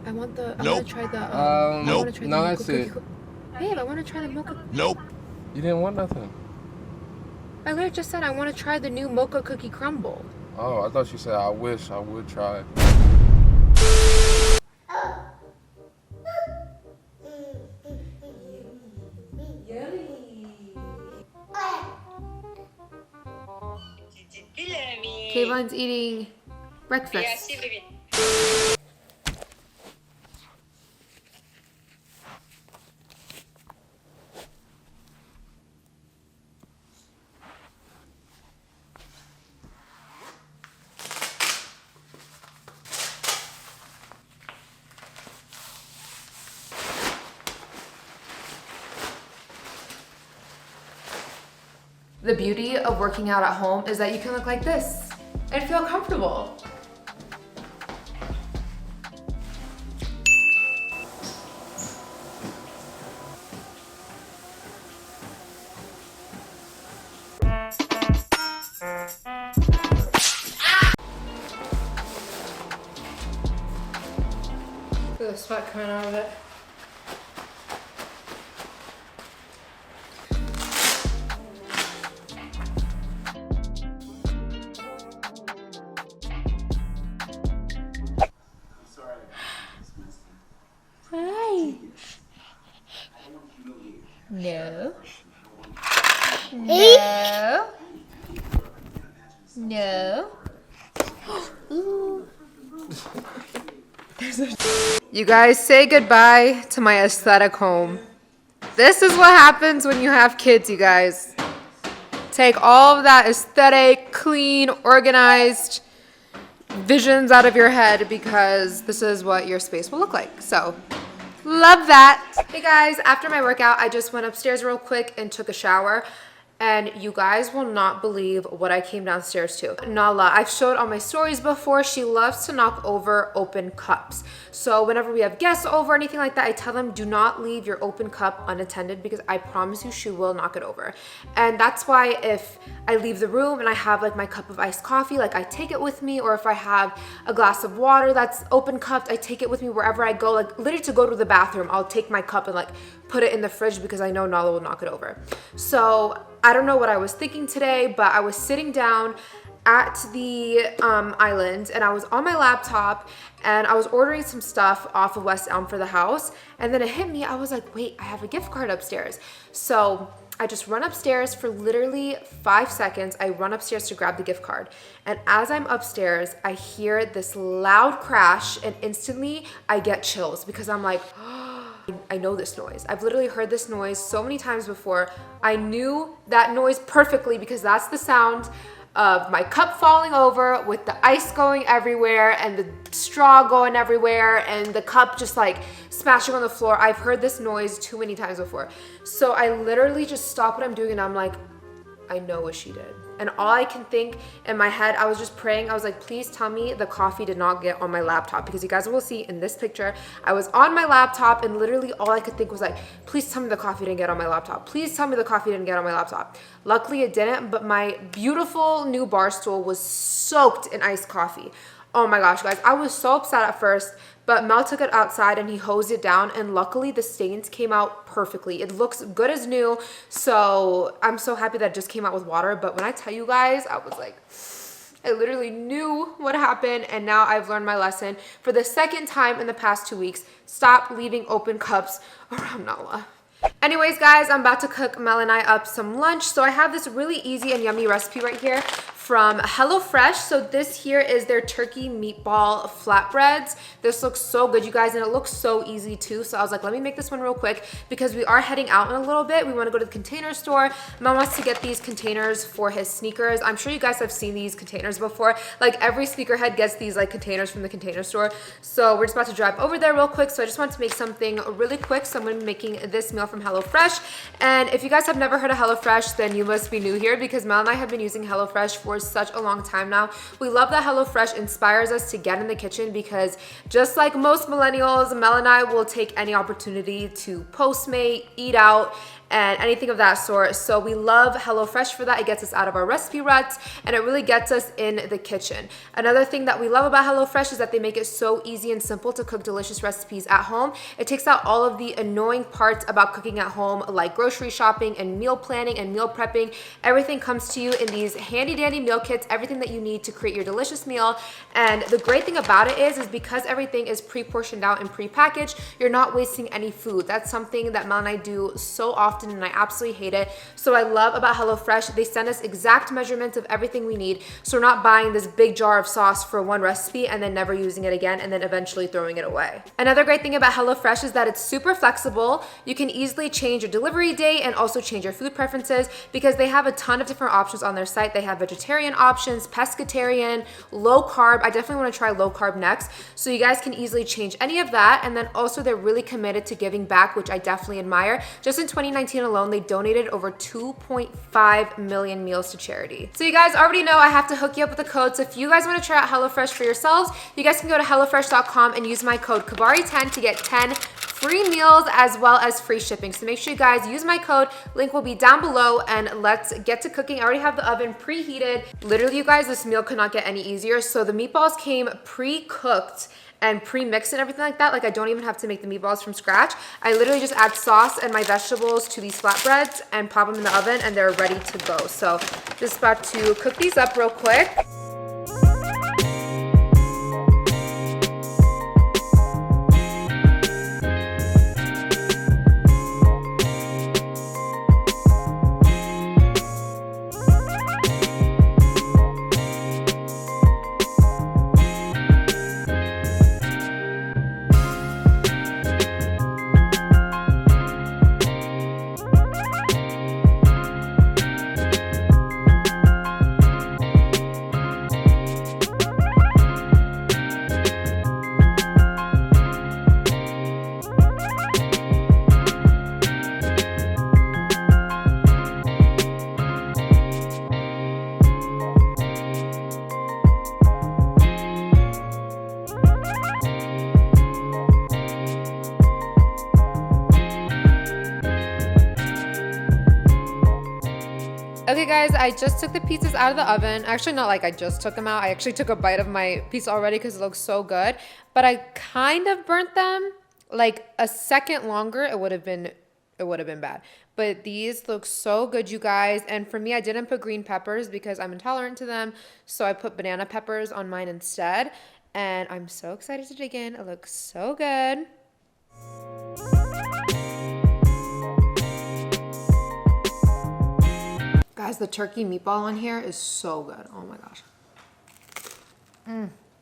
I want the. I Nope. want to try the. Nope. No, that's it. Babe, I want to try the mocha. Nope. You didn't want nothing. I literally just said I want to try the new mocha cookie crumble. Oh, I thought you said I wish I would try. Kayvon's eating breakfast. The beauty of working out at home is that you can look like this and feel comfortable. Feel the sweat coming out of it. Hi. No. No. No. Ooh. You guys, say goodbye to my aesthetic home. This is what happens when you have kids, you guys. Take all of that aesthetic, clean, organized visions out of your head because this is what your space will look like. So, love that. Hey guys, after my workout, I just went upstairs real quick and took a shower. And you guys will not believe what I came downstairs to. Nala, I've showed on my stories before, she loves to knock over open cups. So whenever we have guests over or anything like that, I tell them do not leave your open cup unattended because I promise you she will knock it over. And that's why if I leave the room and I have like my cup of iced coffee, like I take it with me, or if I have a glass of water that's open cupped, I take it with me wherever I go. Like literally to go to the bathroom, I'll take my cup and like put it in the fridge because I know Nala will knock it over. So I don't know what I was thinking today, but I was sitting down at the island and I was on my laptop and I was ordering some stuff off of West Elm for the house. And then it hit me, I was like, wait, I have a gift card upstairs. So I just run upstairs for literally 5 seconds. I run upstairs to grab the gift card. And as I'm upstairs, I hear this loud crash and instantly I get chills because I'm like, I know this noise. I've literally heard this noise so many times before. I knew that noise perfectly because that's the sound of my cup falling over with the ice going everywhere and the straw going everywhere and the cup just like smashing on the floor. I've heard this noise too many times before. So I literally just stop what I'm doing and I'm like, I know what she did. And all I can think in my head, I was just praying. I was like, please tell me the coffee did not get on my laptop, because you guys will see in this picture, I was on my laptop and literally all I could think was like, please tell me the coffee didn't get on my laptop. Please tell me the coffee didn't get on my laptop. Luckily it didn't, but my beautiful new bar stool was soaked in iced coffee. Oh my gosh, guys, I was so upset at first, but Mel took it outside and he hosed it down, and luckily the stains came out perfectly. It looks good as new, so I'm so happy that it just came out with water. But when I tell you guys, I was like, I literally knew what happened, and now I've learned my lesson. For the second time in the past 2 weeks, stop leaving open cups around Nala. Anyways, guys, I'm about to cook Mel and I up some lunch. So I have this really easy and yummy recipe right here from HelloFresh. So this here is their turkey meatball flatbreads. This looks so good, you guys, and it looks so easy too. So I was like, let me make this one real quick because we are heading out in a little bit. We want to go to the container store. Mel wants to get these containers for his sneakers. I'm sure you guys have seen these containers before. Like every sneakerhead gets these like containers from the container store. So we're just about to drive over there real quick. So I just want to make something really quick. So I'm going to be making this meal from HelloFresh. And if you guys have never heard of HelloFresh, then you must be new here because Mel and I have been using HelloFresh for such a long time now. We love that HelloFresh inspires us to get in the kitchen because just like most millennials, Mel and I will take any opportunity to Postmate, eat out, and anything of that sort. So we love HelloFresh for that. It gets us out of our recipe ruts, and it really gets us in the kitchen. Another thing that we love about HelloFresh is that they make it so easy and simple to cook delicious recipes at home. It takes out all of the annoying parts about cooking at home, like grocery shopping and meal planning and meal prepping. Everything comes to you in these handy dandy meal kits, everything that you need to create your delicious meal. And the great thing about it is because everything is pre-portioned out and pre-packaged, you're not wasting any food. That's something that Mel and I do so often, and I absolutely hate it. So I love about HelloFresh, they send us exact measurements of everything we need, so we're not buying this big jar of sauce for one recipe and then never using it again and then eventually throwing it away. Another great thing about HelloFresh is that it's super flexible. You can easily change your delivery date and also change your food preferences because they have a ton of different options on their site. They have vegetarian options, pescatarian, low carb. I definitely want to try low carb next. So you guys can easily change any of that. And then also they're really committed to giving back, which I definitely admire. Just in 2019 alone, they donated over 2.5 million meals to charity. So you guys already know I have to hook you up with a code. So if you guys want to try out HelloFresh for yourselves, you guys can go to HelloFresh.com and use my code Kavari10 to get 10 free meals as well as free shipping. So make sure you guys use my code. Link will be down below, and let's get to cooking. I already have the oven preheated. Literally, you guys, this meal could not get any easier. So the meatballs came pre-cooked and pre-mixed and everything like that. Like, I don't even have to make the meatballs from scratch. I literally just add sauce and my vegetables to these flatbreads and pop them in the oven, and they're ready to go. So just about to cook these up real quick. Okay guys, I just took the pizzas out of the oven. Actually, not like I just took them out. I actually took a bite of my pizza already because it looks so good. But I kind of burnt them. Like a second longer, it would have been bad. But these look so good, you guys. And for me, I didn't put green peppers because I'm intolerant to them. So I put banana peppers on mine instead. And I'm so excited to dig in. It looks so good. Guys, the turkey meatball on here is so good. Oh my gosh.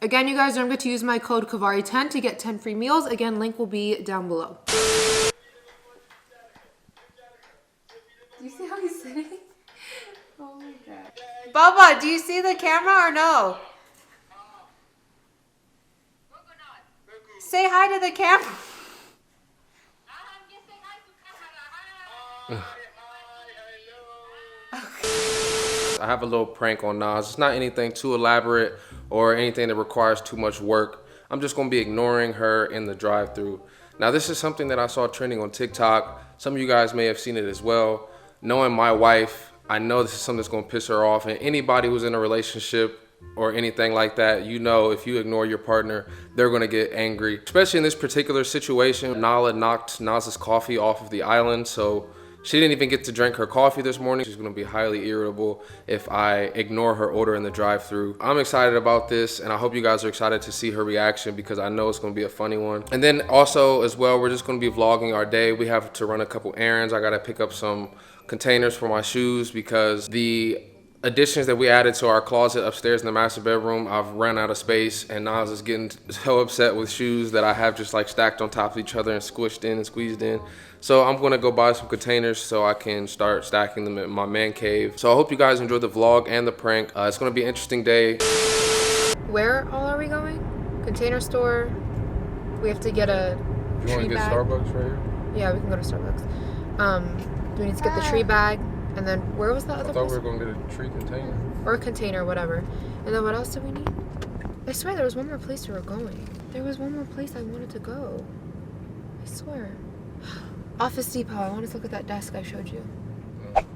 Again, you guys don't forget to use my code Kavari10 to get 10 free meals. Again, link will be down below. Do you see how he's sitting? Oh my god. Bubba, do you see the camera or no? Say hi to the camera. I have a little prank on Nas. It's not anything too elaborate or anything that requires too much work. I'm just gonna be ignoring her in the drive-thru. Now this is something that I saw trending on TikTok. Some of you guys may have seen it as well. Knowing my wife, I know this is something that's gonna piss her off, and anybody who's in a relationship or anything like that, you know if you ignore your partner, they're gonna get angry. Especially in this particular situation, Nala knocked Naz's coffee off of the island, so she didn't even get to drink her coffee this morning. She's gonna be highly irritable if I ignore her order in the drive-thru. I'm excited about this, and I hope you guys are excited to see her reaction because I know it's gonna be a funny one. And then also as well, we're just gonna be vlogging our day. We have to run a couple errands. I gotta pick up some containers for my shoes because the additions that we added to our closet upstairs in the master bedroom, I've run out of space, and Nas is getting so upset with shoes that I have just like stacked on top of each other and squished in and squeezed in. So I'm gonna go buy some containers so I can start stacking them in my man cave. So I hope you guys enjoyed the vlog and the prank. It's gonna be an interesting day. Where all are we going? Container store. We have to get a You wanna get Starbucks right here? Yeah, we can go to Starbucks. Do we need to get the tree bag? And then where was the other place? I thought we were gonna get a tree container. Or a container, whatever. And then what else do we need? I swear there was one more place we were going. There was one more place I wanted to go. I swear. Office Depot. I want to look at that desk I showed you.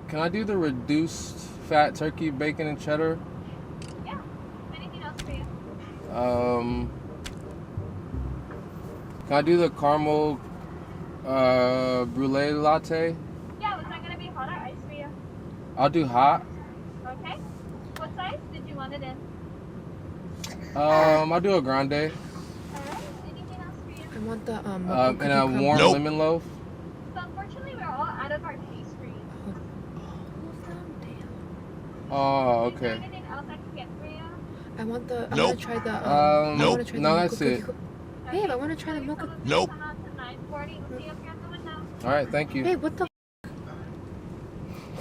Can I do the reduced fat turkey, bacon, and cheddar? Yeah. Anything else for you? Can I do the caramel brulee latte? Yeah, was that gonna be hot or ice for you? I'll do hot. Okay. What size did you want it in? I'll do a grande. Alright. Anything else for you? I want the And a warm lemon loaf. So unfortunately, we're all out of our pastries. Oh, Is there okay. anything else I can get for you? I want the. I want to try the. I wanna try the No, mocha that's it. cookie. Babe, I want to try the mocha. Nope. Come out to 9:40. We'll see you up here at the window. All right, thank you. Babe, what the?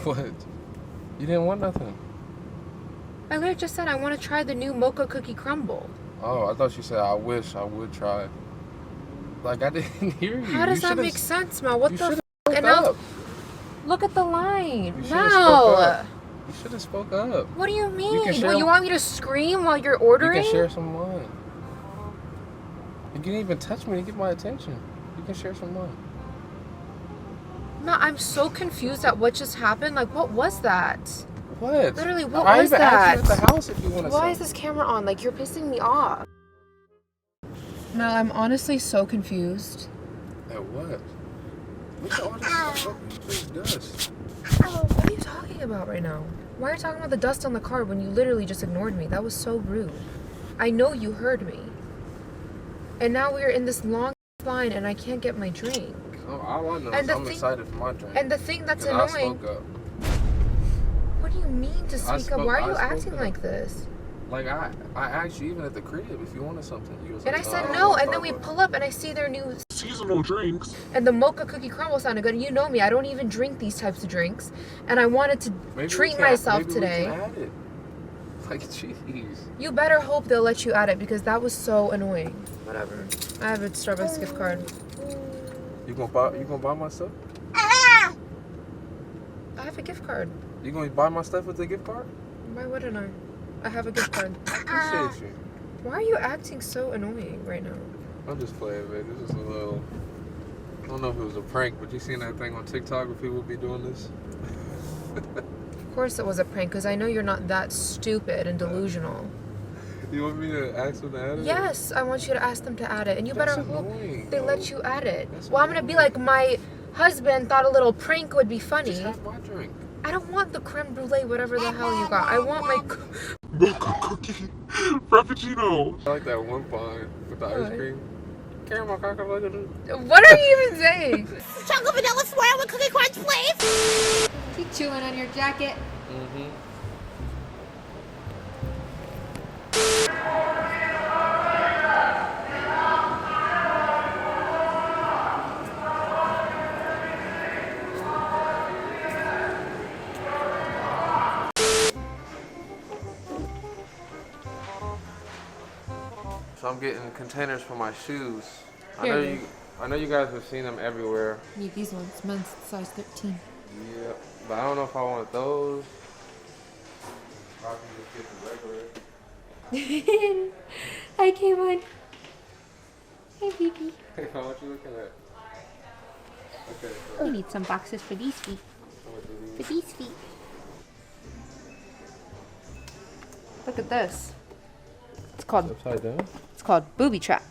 What? You didn't want nothing. I literally just said I want to try the new mocha cookie crumble. Oh, I thought you said I wish I would try. Like I didn't hear you. How does that make sense, Ma? What You the? should've F- spoke and now, up. look at the line. You should've No. spoke up. You should have spoke up. What do you mean? can share- Well, you want me to scream while you're ordering? You can share some wine. You didn't even touch me to get my attention. You can share some wine. Ma, I'm so confused at what just happened. Like, what was that? What? Literally, what I was even asked you that? at the house if you wanted Why some. is this camera on? Like, you're pissing me off. No, I'm honestly so confused. At what? Look at all this fucking dust. What are you talking about right now? Why are you talking about the dust on the car when you literally just ignored me? That was so rude. I know you heard me. And now we're in this long line and I can't get my drink. Oh, all I know And is the I'm thing- excited for my drink. And the thing that's 'Cause I annoying... spoke up. What do you mean to speak up? Why are you I spoke acting up. like this? Like I asked you even at the crib if you wanted something. You was And I like, said don't no, want and then we Starbucks." pull up and I see their new... Seasonal drinks. And the mocha cookie crumble sounded good. You know me, I don't even drink these types of drinks. And I wanted to Maybe we treat can- myself maybe today. We can add it. Like, jeez. You better hope they'll let you add it because that was so annoying. Whatever. I have a Starbucks gift card. You gonna buy my stuff? I have a gift card. You gonna buy my stuff with the gift card? Why wouldn't I? I have a gift card. Appreciate you. Why are you acting so annoying right now? I'm just playing, man. This is a little. I don't know if it was a prank, but you seen that thing on TikTok where people be doing this? Of course it was a prank because I know you're not that stupid and delusional. You want me to ask them to add it? Yes, I want you to ask them to add it. And you That's better hope annoying, they though. let you add it. That's Well, I'm going to be annoying. like, my husband thought a little prank would be funny. Just have my drink. I don't want the creme brulee, whatever the hell you got. I want my... Mocha cookie. Frappuccino. I like that one pine with the ice What? cream. Caramel chocolate. What are you even saying? Chocolate vanilla swirl with cookie crunch, please. Keep chewing on your jacket. Mm-hmm. So I'm getting containers for my shoes. I know you guys have seen them everywhere. Need these ones. Men's size 13. Yeah, but I don't know if I want those. I can just get the regular. Hi, Kayvon. Hey, baby. Hey, what you looking at? Okay, so We need some boxes for these feet. how much are For these? these feet. Look at this. It's called Upside down? booby trap.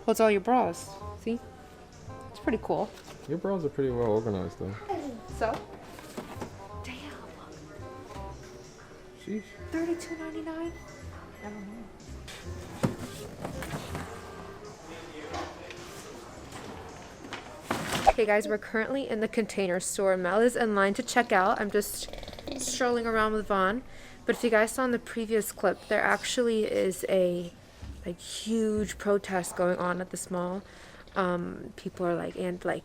Holds all your bras. See? It's pretty cool. Your bras are pretty well organized though. So? Damn. Sheesh. $32.99? I don't know. Okay guys, we're currently in the Container Store. Mel is in line to check out. I'm just strolling around with Vaughn. But if you guys saw in the previous clip, there actually is a huge protest going on at this mall. People are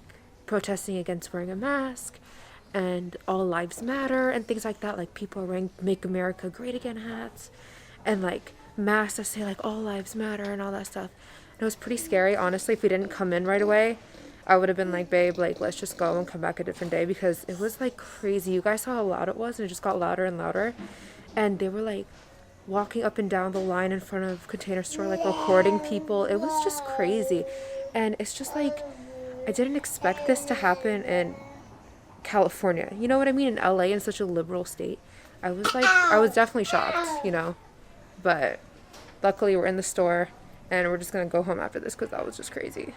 protesting against wearing a mask and all lives matter and things like that. Like people are wearing Make America Great Again hats and like masks that say like all lives matter and all that stuff. And it was pretty scary, honestly. If we didn't come in right away, I would have been like, babe, like let's just go and come back a different day, because it was like crazy. You guys saw how loud it was, and it just got louder and louder. And they were like walking up and down the line in front of Container Store, like recording people. It was just crazy. And it's just like, I didn't expect this to happen in California. You know what I mean? In LA, in such a liberal state. I was definitely shocked, you know. But luckily we're in the store and we're just gonna go home after this because that was just crazy.